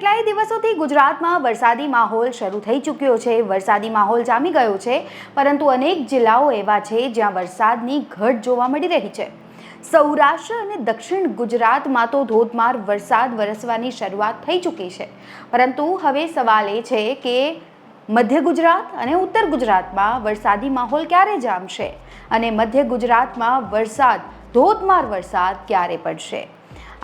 કેટલાય દિવસોથી ગુજરાતમાં વરસાદી માહોલ શરૂ થઈ ચૂક્યો છે। વરસાદી માહોલ જામી ગયો છે, પરંતુ અનેક જિલ્લાઓ એવા છે જ્યાં વરસાદની ઘટ જોવા મળી રહી છે। સૌરાષ્ટ્ર અને દક્ષિણ ગુજરાતમાં તો ધોધમાર વરસાદ વરસવાની શરૂઆત થઈ ચૂકી છે, પરંતુ હવે સવાલ એ છે કે મધ્ય ગુજરાત અને ઉત્તર ગુજરાતમાં વરસાદી માહોલ ક્યારે જામશે અને મધ્ય ગુજરાતમાં ધોધમાર વરસાદ ક્યારે પડશે।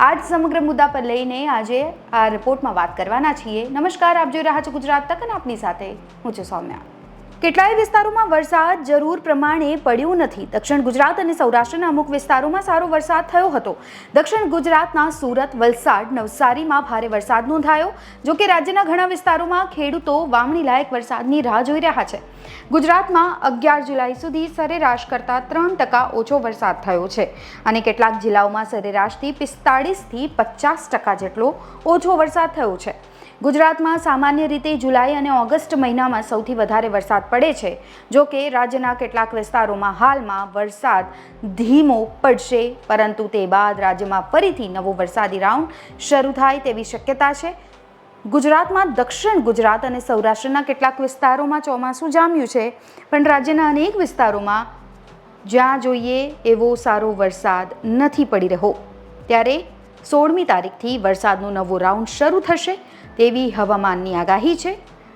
આજ સમગ્ર મુદ્દા પર લઈને આજે આ રિપોર્ટમાં વાત કરવાના છીએ। નમસ્કાર, આપ જોઈ રહ્યા છો ગુજરાત તક અને આપની સાથે હું છું સૌમ્યા। કેટલાય વિસ્તારોમાં વરસાદ જરૂર પ્રમાણે પડ્યો નથી। દક્ષિણ ગુજરાત અને સૌરાષ્ટ્રના અમુક વિસ્તારોમાં સારો વરસાદ થયો હતો। દક્ષિણ ગુજરાતના સુરત, વલસાડ, નવસારીમાં ભારે વરસાદ નોંધાયો। જો કે રાજ્યના ઘણા વિસ્તારોમાં ખેડૂતો વાવણી લાયક વરસાદની રાહ જોઈ રહ્યા છે। ગુજરાતમાં 11 જુલાઈ સુધી સરેરાશ કરતાં 3% ઓછો વરસાદ થયો છે અને કેટલાક જિલ્લાઓમાં સરેરાશથી 45થી 50% જેટલો ઓછો વરસાદ થયો છે। ગુજરાતમાં સામાન્ય રીતે જુલાઈ અને ઓગસ્ટ મહિનામાં સૌથી વધારે વરસાદ પડે છે। જો કે રાજ્યના કેટલાક વિસ્તારોમાં હાલમાં વરસાદ ધીમો પડશે, પરંતુ તે બાદ રાજ્યમાં ફરીથી નવો વરસાદી રાઉન્ડ શરૂ થાય તેવી શક્યતા છે। ગુજરાતમાં દક્ષિણ ગુજરાત અને સૌરાષ્ટ્રના કેટલાક વિસ્તારોમાં ચોમાસું જામ્યું છે, પણ રાજ્યના અનેક વિસ્તારોમાં જ્યાં જોઈએ એવો સારો વરસાદ નથી પડી રહ્યો। ત્યારે 16મી તારીખથી વરસાદનો નવો રાઉન્ડ શરૂ થશે તેવી હવામાનની આગાહી છે।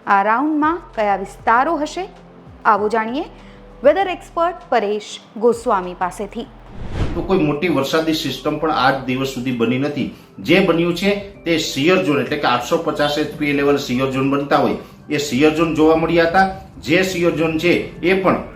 આ રાઉન્ડમાં કયા વિસ્તારો હશે, આવો જાણીએ વેધર એક્સપર્ટ પરેશ ગોસ્વામી પાસેથી। તો કોઈ મોટી વરસાદી સિસ્ટમ પણ આજ દિવસ સુધી બની નથી। જે બન્યું છે તે સિયર ઝોન એટલે કે 850 એચપીએ લેવલ સિયર ઝોન બનતા હોય એ સિયર ઝોન જોવા મળ્યા હતા। જે સિયર ઝોન છે એ પણ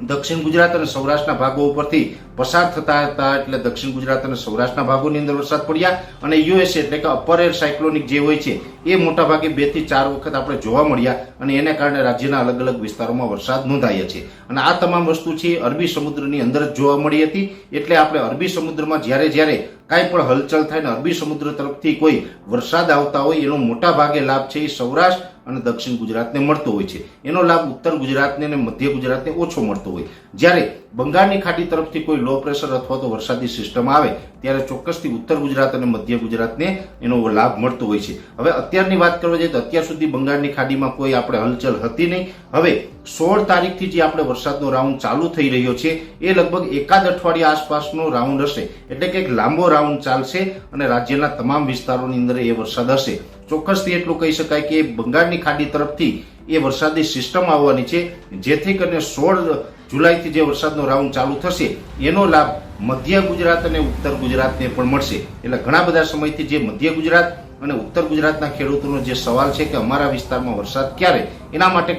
દક્ષિણ ગુજરાત અને સૌરાષ્ટ્રના ભાગો ઉપરથી પસાર થતા હતા, એટલે દક્ષિણ ગુજરાત અને સૌરાષ્ટ્રના ભાગોની અંદર વરસાદ પડ્યા અને યુએસએ એટલે કે અપર એર સાયક્લોનિક જે હોય છે એ મોટા ભાગે 2 થી 4 વખત આપણે જોવા મળ્યા અને એને કારણે રાજ્યના અલગ અલગ વિસ્તારોમાં વરસાદ નોંધાયા છે। અને આ તમામ વસ્તુ છે અરબી સમુદ્રની અંદર જ જોવા મળી હતી। એટલે આપણે અરબી સમુદ્રમાં જ્યારે કાંઈ પણ હલચલ થાય ને અરબી સમુદ્ર તરફથી કોઈ વરસાદ આવતા હોય એનો મોટા ભાગે લાભ છે એ સૌરાષ્ટ્ર અને દક્ષિણ ગુજરાતને મળતો હોય છે। એનો લાભ ઉત્તર ગુજરાતને અને મધ્ય ગુજરાતને ઓછો મળતો હોય। જ્યારે બંગાળની ખાડી તરફથી કોઈ લો પ્રેશર અથવા તો વરસાદી સિસ્ટમ આવે ત્યારે ચોક્કસથી ઉત્તર ગુજરાત અને મધ્ય ગુજરાતને એનો લાભ મળતો હોય છે। હવે અત્યારની વાત કરવા જઈએ તો અત્યાર સુધી બંગાળની ખાડીમાં કોઈ આપણે હલચલ હતી નહીં। હવે 16 તારીખથી જે આપણે વરસાદનો રાઉન્ડ ચાલુ થઈ રહ્યો છે એ લગભગ એકાદ અઠવાડિયા આસપાસનો રાઉન્ડ હશે, એટલે કે એક લાંબો રાઉન્ડ ચાલશે અને રાજ્યના તમામ વિસ્તારોની અંદર એ વરસાદ હશે। ચોક્કસથી એટલું કહી શકાય કે બંગાળની ખાડી તરફથી એ વરસાદી સિસ્ટમ આવવાની છે, જેથી કરીને 16 જુલાઈથી જે વરસાદનો રાઉન્ડ ચાલુ થશે એનો લાભ મધ્ય ગુજરાત અને ઉત્તર ગુજરાતને પણ મળશે। એટલે ઘણા બધા સમયથી જે મધ્ય ગુજરાત અને ઉત્તર ગુજરાતના ખેડૂતોનો જે સવાલ છે કે અમારા વિસ્તારમાં વરસાદ ક્યારે, એના માટે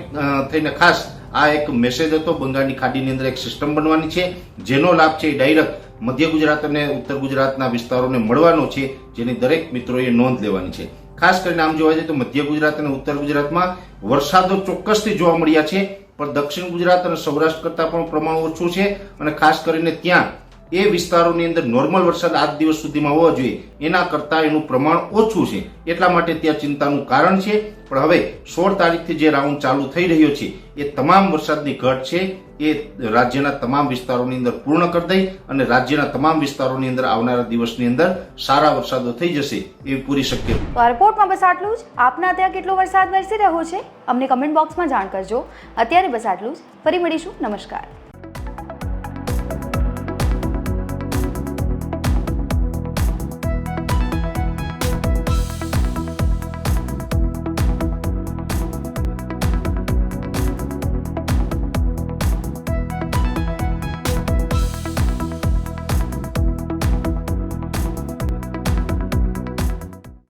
થઈને ખાસ આ એક મેસેજ હતો। બંગાળની ખાડીની અંદર એક સિસ્ટમ બનવાની છે જેનો લાભ છે એ ડાયરેક્ટ મધ્ય ગુજરાત અને ઉત્તર ગુજરાતના વિસ્તારોને મળવાનો છે, જેની દરેક મિત્રોએ નોંધ લેવાની છે। ખાસ કરીને આમ જોવા જઈએ તો મધ્ય ગુજરાત અને ઉત્તર ગુજરાતમાં વરસાદો ચોક્કસથી જોવા મળ્યા છે, પણ દક્ષિણ ગુજરાત અને સૌરાષ્ટ્ર કરતાં પણ પ્રમાણ ઓછું છે અને ખાસ કરીને ત્યાં એ વિસ્તારોની અંદર નોર્મલ વરસાદ આજ દિવસ સુધીમાં હોવો જોઈએ એના કરતાં એનું પ્રમાણ ઓછું છે, એટલા માટે ત્યાં ચિંતાનું કારણ છે। પણ હવે 16 તારીખથી જે રાઉન્ડ ચાલુ થઈ રહ્યો છે એ તમામ વરસાદની ઘટ છે એ રાજ્યના તમામ વિસ્તારોની અંદર પૂર્ણ કરી દઈ અને રાજ્યના તમામ વિસ્તારોની અંદર આવનારા દિવસની અંદર સારા વરસાદો થઈ જશે એવી પૂરી શક્યતા। તો આ રિપોર્ટમાં બસ આટલું જ। આપના ત્યાં કેટલો વરસાદ વરસી રહ્યો છે અમને કમેન્ટ બોક્સમાં જાણ કરજો। અત્યારે બસ આટલું જ, ફરી મળીશું। નમસ્કાર।